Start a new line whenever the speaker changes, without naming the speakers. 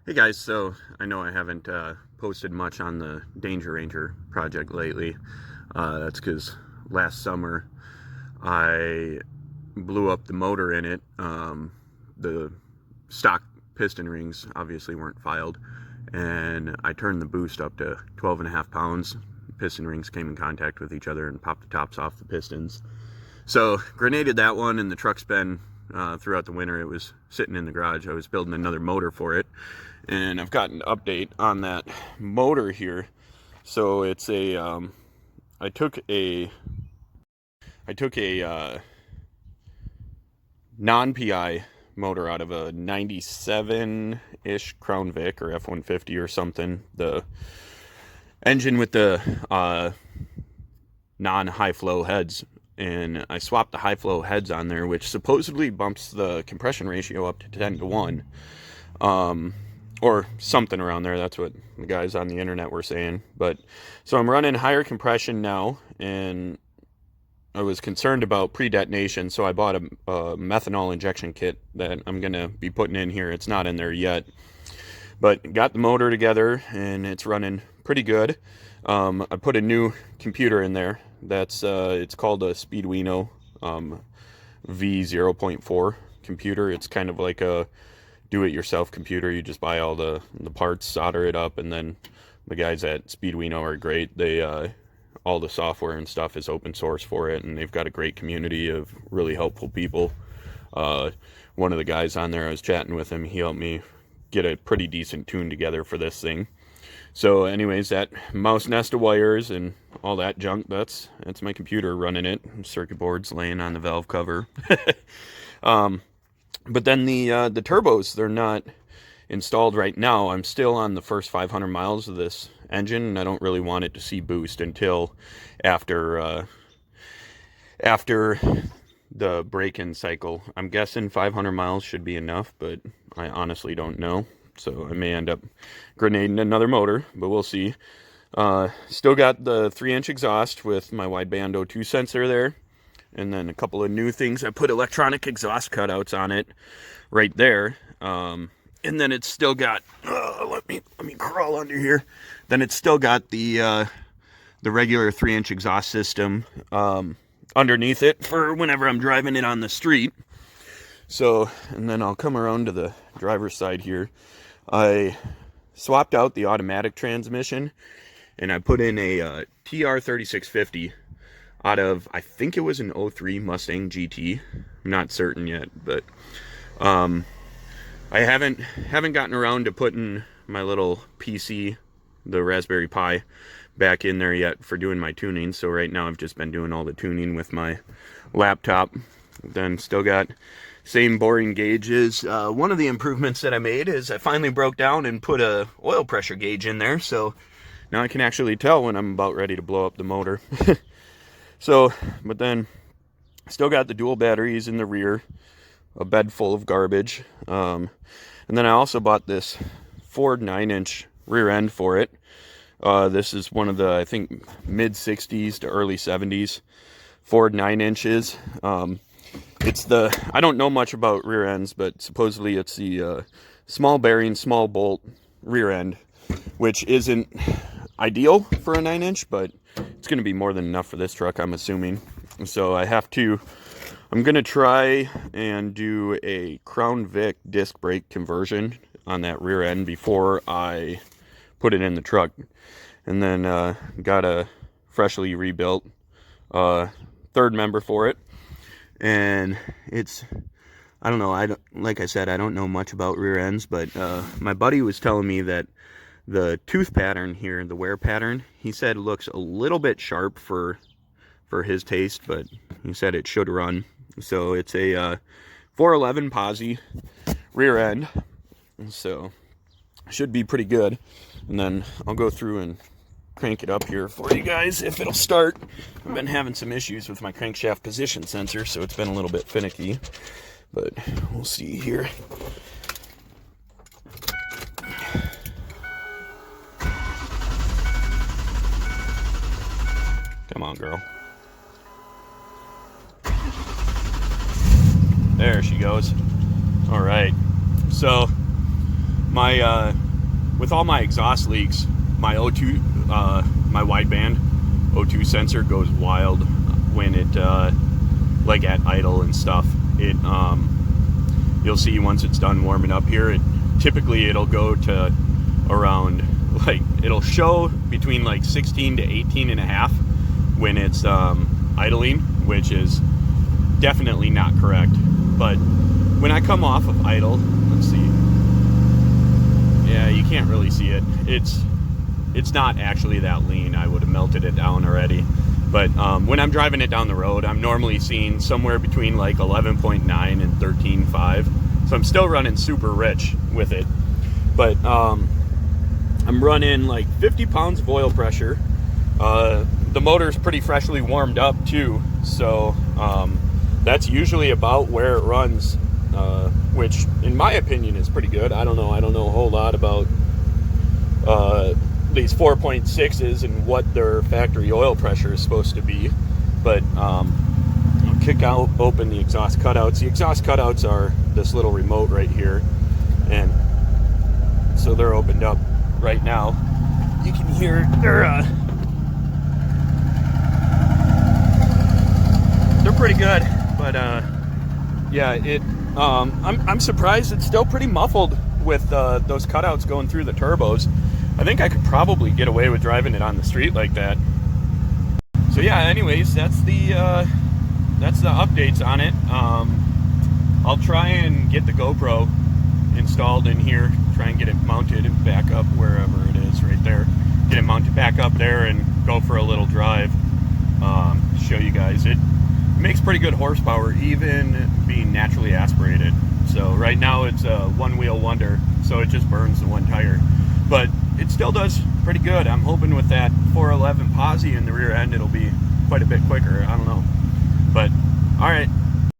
Hey guys, so I know I haven't posted much on the Danger Ranger project lately. That's because last summer I blew up the motor in it. The stock piston rings obviously weren't filed, and I turned the boost up to 12 and a half pounds. Piston rings came in contact with each other and popped the tops off the pistons. So grenaded that one, and the truck's been throughout the winter. It was sitting in the garage. I was building another motor for it, and I've got an update on that motor here. So it's a I took a non-PI motor out of a 97-ish Crown Vic or F-150 or something. The engine with the non-high flow heads, and I swapped the high flow heads on there, which supposedly bumps the compression ratio up to 10-1, or something around there. That's what the guys on the internet were saying. But so I'm running higher compression now, and I was concerned about pre-detonation, so I bought a methanol injection kit that I'm gonna be putting in here. It's not in there yet, but got the motor together and it's running pretty good. I put a new computer in there. That's it's called a Speeduino V0.4 computer. It's kind of like a do-it-yourself computer. You just buy all the parts, solder it up, and then the guys at Speeduino are great. They all the software and stuff is open source for it, and they've got a great community of really helpful people. One of the guys on there, I was chatting with him. He helped me get a pretty decent tune together for this thing. So anyways, that mouse nest of wires and all that junk, that's my computer running it. Circuit boards laying on the valve cover. But then the turbos, they're not installed right now. I'm still on the first 500 miles of this engine, and I don't really want it to see boost until after the break-in cycle. I'm guessing 500 miles should be enough, but I honestly don't know. So I may end up grenading another motor, but we'll see. Still got the 3-inch exhaust with my wideband O2 sensor there. And then a couple of new things. I put electronic exhaust cutouts on it right there. And then it's still got, let me crawl under here. Then it's still got the regular 3-inch exhaust system underneath it for whenever I'm driving it on the street. So, and then I'll come around to the driver's side here. I swapped out the automatic transmission, and I put in a TR3650 out of, I think it was an 03 Mustang GT. I'm not certain yet, but I haven't gotten around to putting my little PC, the Raspberry Pi, back in there yet for doing my tuning. So right now I've just been doing all the tuning with my laptop. Then still got same boring gauges. One of the improvements that I made is I finally broke down and put a oil pressure gauge in there, so now I can actually tell when I'm about ready to blow up the motor. So, but then still got the dual batteries in the rear, a bed full of garbage. And then I also bought this Ford 9-inch rear end for it. This is one of the, I think, mid 60s to early 70s Ford 9 inches. It's the, I don't know much about rear ends, but supposedly it's the small bearing, small bolt rear end, which isn't ideal for a 9-inch, but it's going to be more than enough for this truck, I'm assuming. So I'm going to try and do a Crown Vic disc brake conversion on that rear end before I put it in the truck. And then got a freshly rebuilt third member for it. And it's, I don't know, like I said, I don't know much about rear ends, but my buddy was telling me that the tooth pattern here, the wear pattern, he said looks a little bit sharp for his taste, but he said it should run. So it's a 411 posi rear end, so should be pretty good. And then I'll go through and crank it up here for you guys if it'll start. I've been having some issues with my crankshaft position sensor, so it's been a little bit finicky, but we'll see here. Come on, girl. There she goes. All right. So My with all my exhaust leaks, my O2 my wideband O2 sensor goes wild when it like at idle and stuff. It you'll see once it's done warming up here, typically it'll go to around, like, it'll show between like 16 to 18 and a half when it's idling, which is definitely not correct. But when I come off of idle, let's see, yeah, you can't really see it. It's not actually that lean. I would have melted it down already. But when I'm driving it down the road, I'm normally seeing somewhere between like 11.9 and 13.5. So I'm still running super rich with it. But I'm running like 50 pounds of oil pressure. The motor's pretty freshly warmed up too. So that's usually about where it runs, which in my opinion is pretty good. I don't know a whole lot about these 4.6s and what their factory oil pressure is supposed to be, but I'll kick out open the exhaust cutouts. The exhaust cutouts are this little remote right here, and so they're opened up right now. You can hear they're pretty good, but yeah, I'm surprised it's still pretty muffled with those cutouts going through the turbos. I think I could probably get away with driving it on the street like that. So yeah, anyways, that's the updates on it. I'll try and get the GoPro installed in here, try and get it mounted and back up wherever it is right there. Get it mounted back up there and go for a little drive. Show you guys. It makes pretty good horsepower, even being naturally aspirated. So right now it's a one-wheel wonder, so it just burns the one tire. But it still does pretty good. I'm hoping with that 411 posi in the rear end, it'll be quite a bit quicker. I don't know. But, all right.